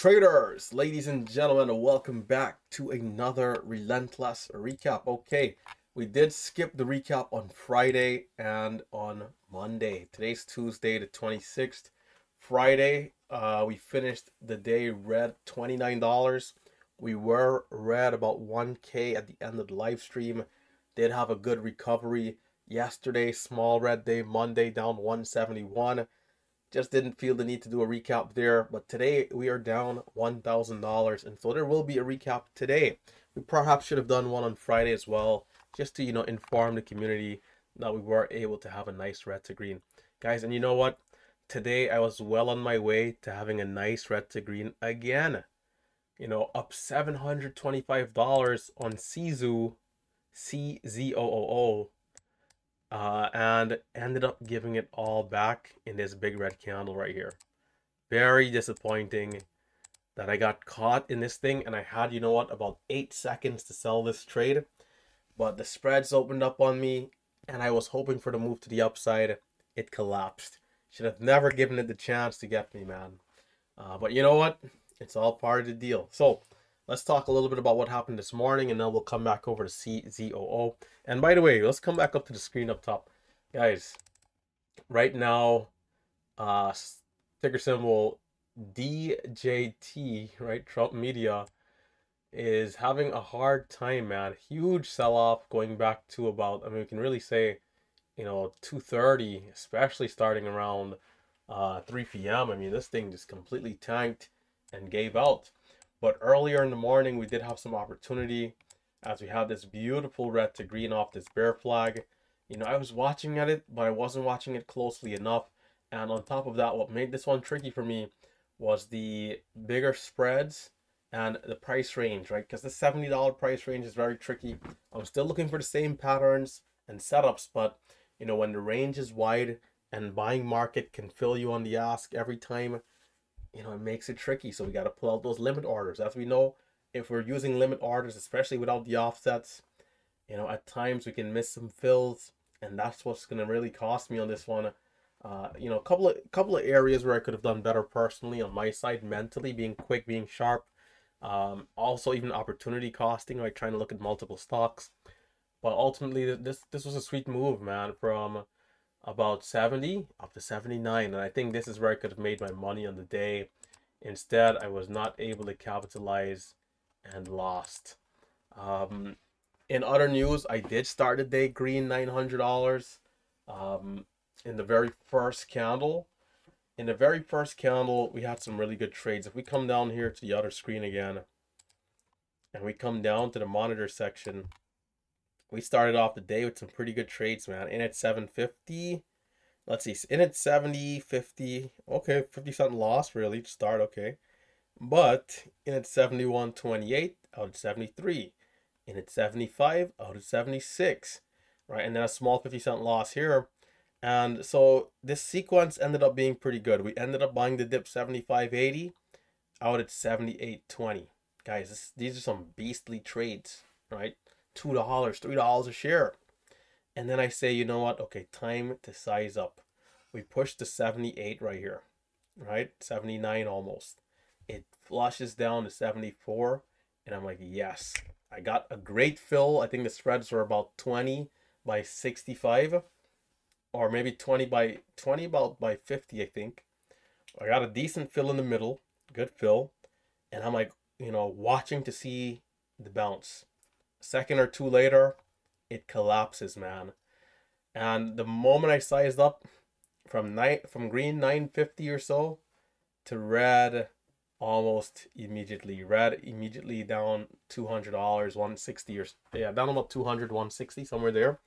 Traders, ladies and gentlemen, welcome back to another Relentless recap. Okay, we did skip the recap on Friday and on Monday. Today's Tuesday, the 26th. Friday, we finished the day red $29. We were red about 1K at the end of the live stream. Did have a good recovery yesterday, small red day. Monday down 171. Just didn't feel the need to do a recap there, but today we are down $1,000, and so there will be a recap today. We perhaps should have done one on Friday as well, just to inform the community that we were able to have a nice red to green, guys. And you know what? Today I was well on my way to having a nice red to green again. Up $725 on CZOO, and ended up giving it all back in this big red candle right here. Very disappointing that I got caught in this thing, and I had, about 8 seconds to sell this trade, but the spreads opened up on me, and I was hoping for the move to the upside. It collapsed. Should have never given it the chance to get me, man. But you know what? It's all part of the deal. So let's talk a little bit about what happened this morning, and then we'll come back over to CZOO. And by the way, let's come back up to the screen up top. Guys, right now, ticker symbol DJT, right? Trump Media is having a hard time, man. Huge sell-off going back to about, we can really say, 2:30, especially starting around 3 p.m. This thing just completely tanked and gave out. But earlier in the morning, we did have some opportunity as we had this beautiful red to green off this bear flag. I was watching at it, but I wasn't watching it closely enough. And on top of that, what made this one tricky for me was the bigger spreads and the price range, right? Because the $70 price range is very tricky. I'm still looking for the same patterns and setups, but when the range is wide and buying market can fill you on the ask every time, it makes it tricky. So we got to pull out those limit orders. As we know, if we're using limit orders, especially without the offsets, at times we can miss some fills, and that's what's going to really cost me on this one. A couple of areas where I could have done better personally on my side, mentally, being quick, being sharp. Also even opportunity costing, like trying to look at multiple stocks. But ultimately, this was a sweet move, man, from about 70 up to 79, and I think this is where I could have made my money on the day. Instead, I was not able to capitalize and lost. In other news, I did start the day green $900 in the very first candle. In the very first candle, we had some really good trades. If we come down here to the other screen again, and we come down to the monitor section, we started off the day with some pretty good trades, man. In at 750. Let's see. In at 70, 50. Okay, 50 cent loss really to start. Okay. But in at 71.28 out of 73. In at 75 out of 76. Right. And then a small 50 cent loss here. And so this sequence ended up being pretty good. We ended up buying the dip 75.80 out at 78.20. Guys, these are some beastly trades, right? $2, $3 a share. And then I say, you know what? Okay, time to size up. We push to 78 right here, right? 79 almost. It flushes down to 74, and I'm like, yes, I got a great fill. I think the spreads were about 20 by 65, or maybe 20 by 50, I think. I got a decent fill in the middle, good fill, and I'm like, watching to see the bounce. Second or two later, it collapses, man. And the moment I sized up from green 950 or so to red almost immediately. Red immediately down $200, 160 or yeah, down about 200, 160, somewhere there.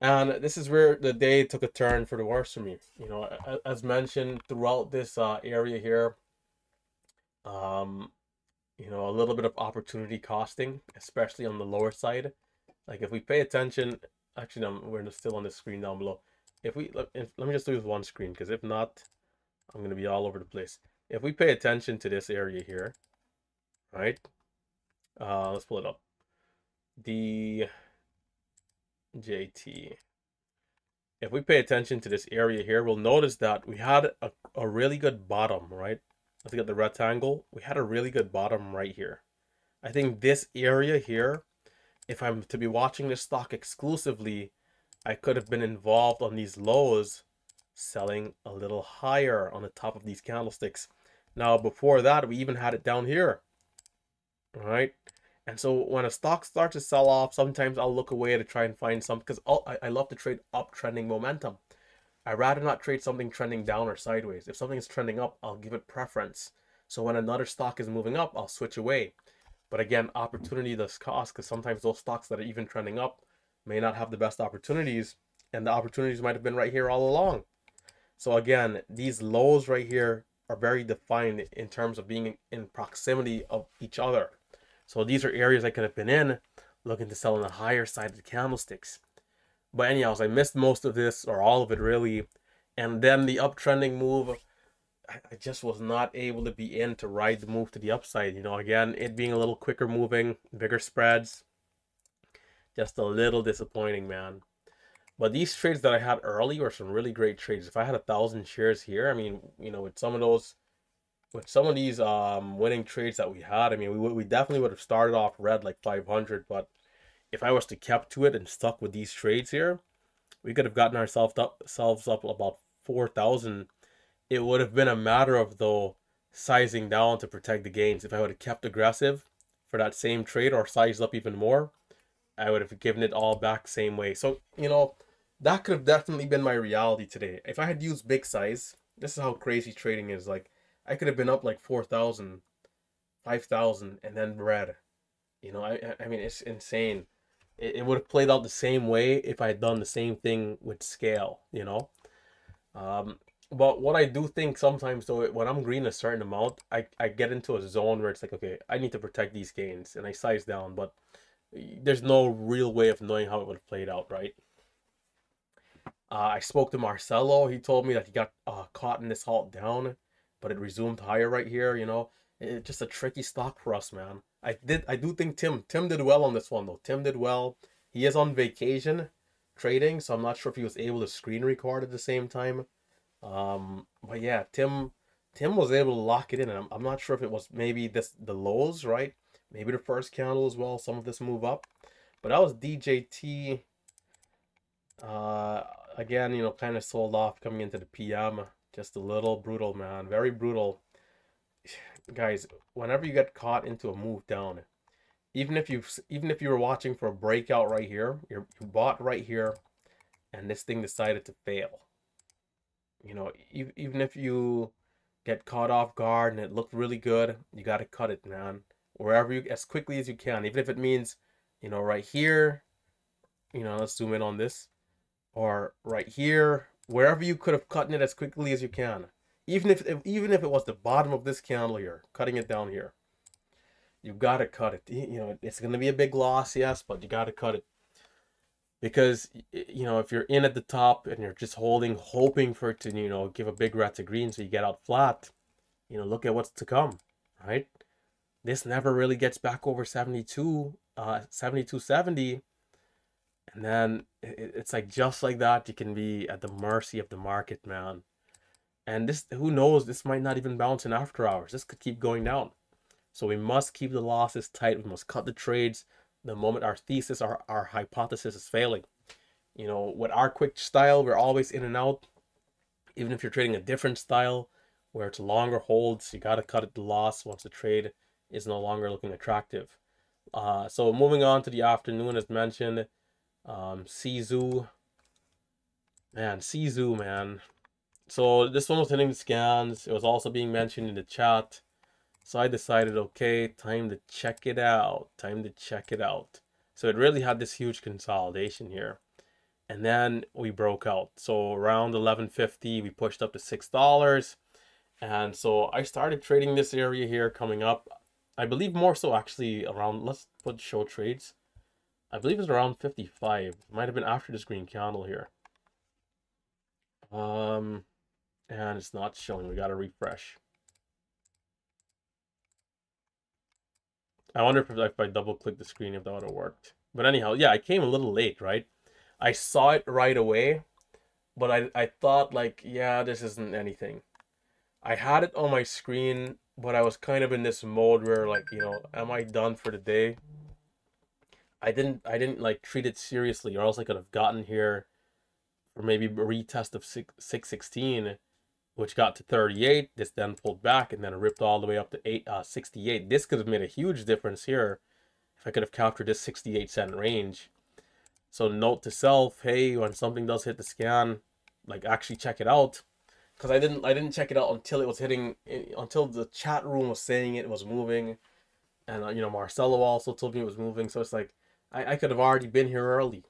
And this is where the day took a turn for the worse for me. As mentioned throughout this area here, a little bit of opportunity costing, especially on the lower side. Like if we pay attention, actually, we're still on the screen down below. Let me just do this one screen, because if not, I'm going to be all over the place. If we pay attention to this area here, right? Let's pull it up. DJT. If we pay attention to this area here, we'll notice that we had a really good bottom, right? let's get the rectangle. We had a really good bottom right here. I think this area here, if I'm to be watching this stock exclusively, I could have been involved on these lows, selling a little higher on the top of these candlesticks. Now, before that, we even had it down here, right? And so when a stock starts to sell off, sometimes I'll look away to try and find some, because I love to trade uptrending momentum. I'd rather not trade something trending down or sideways. If something is trending up, I'll give it preference. So when another stock is moving up, I'll switch away. But again, opportunity does cost, because sometimes those stocks that are even trending up may not have the best opportunities, and the opportunities might have been right here all along. So again, these lows right here are very defined in terms of being in proximity of each other. So these are areas I could have been in, looking to sell on the higher side of the candlesticks. But anyhow, I missed most of this, or all of it really. And then the uptrending move, I just was not able to be in to ride the move to the upside. You know, again, it being a little quicker moving, bigger spreads, just a little disappointing, man. But these trades that I had early were some really great trades. If I had 1,000 shares here, I mean, you know, with some of those, with some of these winning trades that we had, I mean, we definitely would have started off red like 500. But if I was to kept to it and stuck with these trades here, we could have gotten ourselves up about 4,000. It would have been a matter of, though, sizing down to protect the gains. If I would have kept aggressive for that same trade or sized up even more, I would have given it all back same way. So, you know, that could have definitely been my reality today. If I had used big size, this is how crazy trading is. Like, I could have been up like 4,000, 5,000, and then red. You know, I mean, it's insane. It would have played out the same way if I had done the same thing with scale, you know? Um, but what I do think sometimes, though, when I'm green a certain amount, I get into a zone where it's like, okay, I need to protect these gains, and I size down, but there's no real way of knowing how it would have played out, right? I spoke to Marcelo. He told me that he got caught in this halt down, but it resumed higher right here. You know, it's just a tricky stock for us, man. I do think Tim did well on this one though. Tim did well. He is on vacation trading, so I'm not sure if he was able to screen record at the same time. But yeah, Tim was able to lock it in, and I'm not sure if it was maybe the lows, right? Maybe the first candle as well. Some of this move up, but that was DJT. Uh, Again, you know, kind of sold off coming into the PM. Just a little brutal, man. Very brutal. Guys, whenever you get caught into a move down, even if you were watching for a breakout right here, you bought right here, and this thing decided to fail. You know, even if you get caught off guard and it looked really good, you got to cut it, man. Wherever you, as quickly as you can, even if it means, you know, right here, you know, let's zoom in on this, or right here, wherever you could have cut it as quickly as you can. Even if it was the bottom of this candle here, cutting it down here, you gotta cut it. You know, it's gonna be a big loss, yes, but you gotta cut it because you know if you're in at the top and you're just holding, hoping for it to give a big red to green so you get out flat. You know, look at what's to come, right? This never really gets back over 72, 72.70. And then it's like just like that, you can be at the mercy of the market, man. And this, who knows, this might not even bounce in after hours. This could keep going down. So we must keep the losses tight. We must cut the trades the moment our thesis, our hypothesis is failing. You know, with our quick style, we're always in and out. Even if you're trading a different style where it's longer holds, you got to cut it the loss once the trade is no longer looking attractive. So moving on to the afternoon, as mentioned, Sizu, man. So this one was hitting the scans. It was also being mentioned in the chat. So I decided, okay, time to check it out. Time to check it out. So it really had this huge consolidation here. And then we broke out. So around 11.50, we pushed up to $6. And so I started trading this area here coming up. I believe more so actually around, let's put show trades. I believe it's around 55. It might have been after this green candle here. And it's not showing. We got to refresh. I wonder if I double click the screen if that would have worked. But anyhow, yeah, I came a little late, right? I saw it right away, but I thought like, yeah, this isn't anything. I had it on my screen, but I was kind of in this mode where like, am I done for the day? I didn't like treat it seriously, or else I could have gotten here for maybe a retest of 616, which got to 38. This then pulled back and then ripped all the way up to 68. This could have made a huge difference here if I could have captured this 68 cent range. So note to self, hey, when something does hit the scan, like actually check it out. Because I didn't check it out until it was hitting, until the chat room was saying it was moving, and Marcelo also told me it was moving. So it's like I could have already been here early.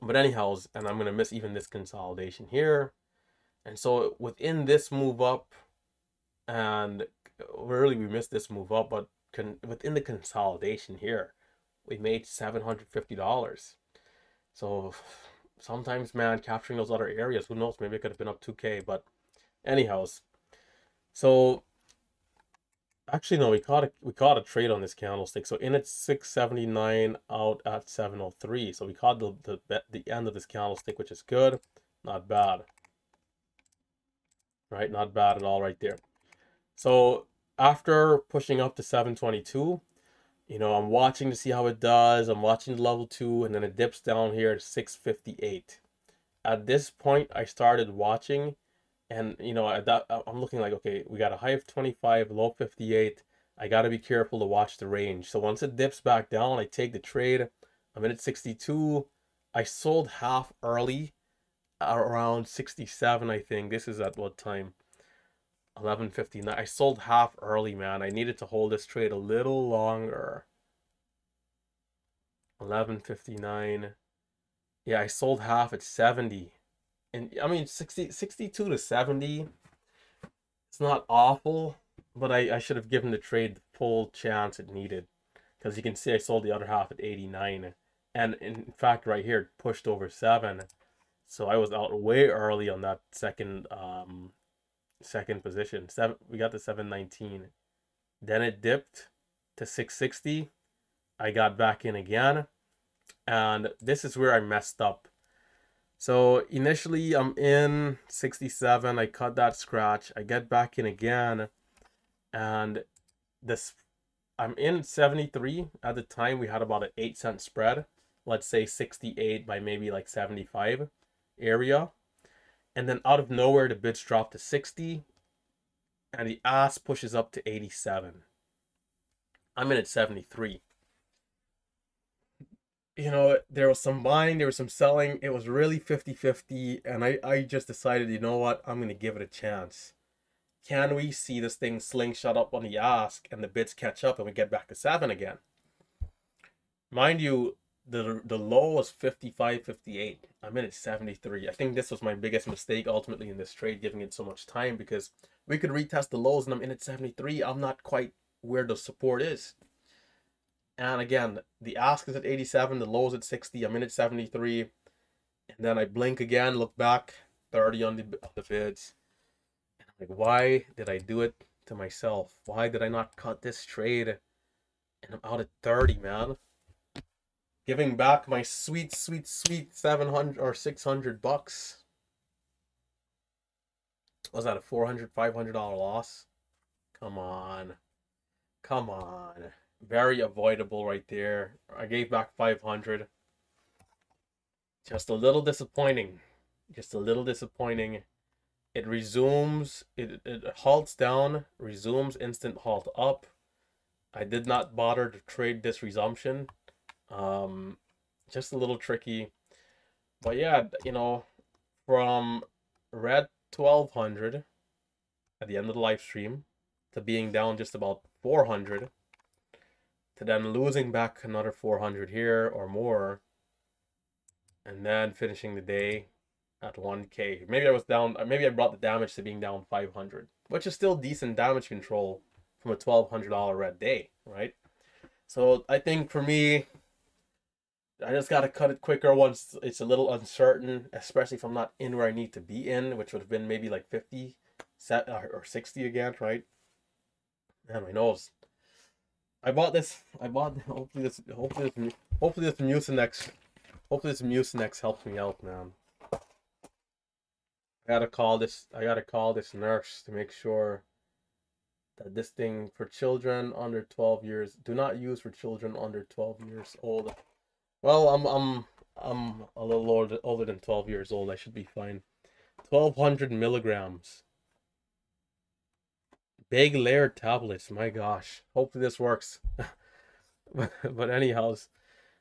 But anyhow, and I'm gonna miss even this consolidation here. And so within this move up, and really we missed this move up, but within the consolidation here, we made $750. So sometimes, man, capturing those other areas, who knows? Maybe it could have been up 2K. But anyhows, so actually no, we caught a trade on this candlestick. So in at 679, out at 703. So we caught the end of this candlestick, which is good, not bad, right? Not bad at all, right there. So after pushing up to 722, I'm watching to see how it does. I'm watching the level 2, and then it dips down here to 658. At this point, I started watching, and at that, I'm looking like, okay, we got a high of 25, low 58. I got to be careful to watch the range. So once it dips back down, I take the trade. I'm in at 62. I sold half early, around 67, I think. This is at what time? 11:59. I sold half early, man. I needed to hold this trade a little longer. 11:59. Yeah, I sold half at 70. And I mean 62 to 70. It's not awful, but I should have given the trade the full chance it needed. Because you can see I sold the other half at 89. And in fact, right here, it pushed over 7. So I was out way early on that second position. We got to 719. Then it dipped to 660. I got back in again. And this is where I messed up. So initially I'm in 67. I cut that scratch. I get back in again. And this I'm in 73. At the time we had about an 8-cent spread. Let's say 68 by maybe like 75 area. And then out of nowhere the bids drop to 60. And the ask pushes up to 87. I'm in at 73. There was some buying, there was some selling. It was really 50-50. And I just decided, you know what? I'm going to give it a chance. Can we see this thing slingshot up on the ask and the bids catch up and we get back to 7 again? Mind you, the low was 55-58. I'm in at 73. I think this was my biggest mistake ultimately in this trade, giving it so much time, because we could retest the lows and I'm in at 73. I'm not quite where the support is. And again, the ask is at 87, the low is at 60. I'm in at 73. And then I blink again, look back, 30 on the bids. And I'm like, why did I do it to myself? Why did I not cut this trade? And I'm out at 30, man. Giving back my sweet 700 or 600 bucks. Was that a $400-$500 loss? Come on. Come on. Very avoidable right there. I gave back 500. Just a little disappointing. Just a little disappointing. It resumes. It halts down. Resumes. Instant halt up. I did not bother to trade this resumption. Just a little tricky. But yeah, from red 1200 at the end of the live stream to being down just about 400 to then losing back another 400 here or more, and then finishing the day at 1K. Maybe I was down, maybe I brought the damage to being down 500, which is still decent damage control from a $1,200 red day, right? So I think for me, I just got to cut it quicker once it's a little uncertain, especially if I'm not in where I need to be in, which would have been maybe like 50 or 60 again, right? Man, my nose. Hopefully this Mucinex helps me out, man. I gotta call this nurse to make sure that this thing for children under 12 years, do not use for children under 12 years old. Well, I'm a little older than 12 years old. I should be fine. 1200 milligrams. Big layered tablets. My gosh. Hopefully this works. But anyhow,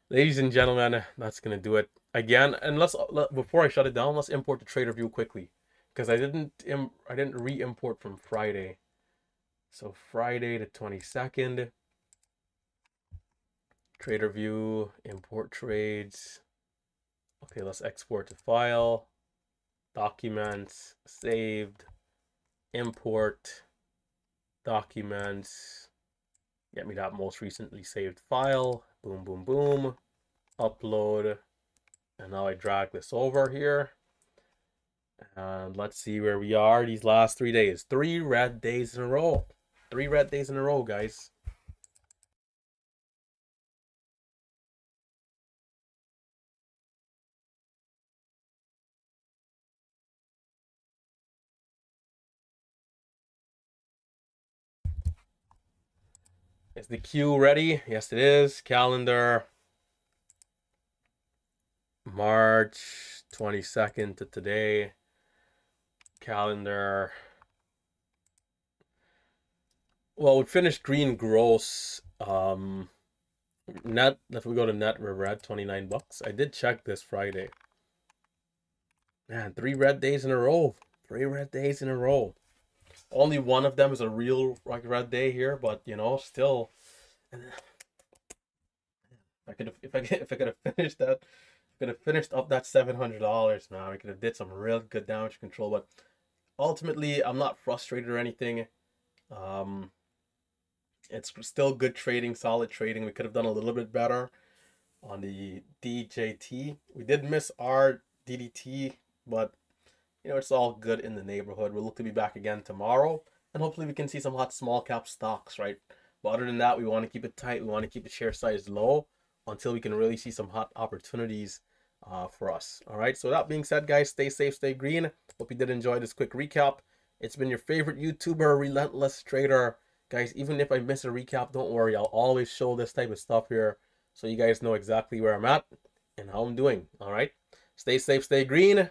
ladies and gentlemen, that's gonna do it again. And before I shut it down, let's import the trader view quickly because I didn't re-import from Friday. So Friday the 22nd. Trader view, import trades. Okay, let's export to file, documents, saved, import, documents, get me that most recently saved file, boom, boom, boom, upload, and now I drag this over here, and let's see where we are these last 3 days. 3 red days in a row. 3 red days in a row, guys. Is the queue ready? Yes, it is. Calendar. March 22nd to today. Calendar. Well, we finished green gross. Net, if we go to net, we're at 29 bucks. I did check this Friday. Man, 3 red days in a row. 3 red days in a row. Only one of them is a real like red day here, but you know, still, if I could have finished that, could have finished up that $700, man. We could have did some real good damage control, but ultimately, I'm not frustrated or anything. It's still good trading, solid trading. We could have done a little bit better on the DJT. We did miss our DDT, but you know, it's all good in the neighborhood. We'll look to be back again tomorrow, and hopefully we can see some hot small cap stocks, right? But other than that, we want to keep it tight. We want to keep the share size low until we can really see some hot opportunities for us. All right. So that being said, guys, stay safe, stay green. Hope you did enjoy this quick recap. It's been your favorite YouTuber, Relentless Trader. Guys, even if I miss a recap, don't worry. I'll always show this type of stuff here so you guys know exactly where I'm at and how I'm doing. All right. Stay safe, stay green.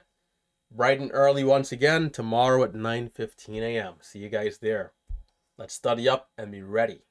Bright and early once again tomorrow at 9:15 a.m. See you guys there. Let's study up and be ready.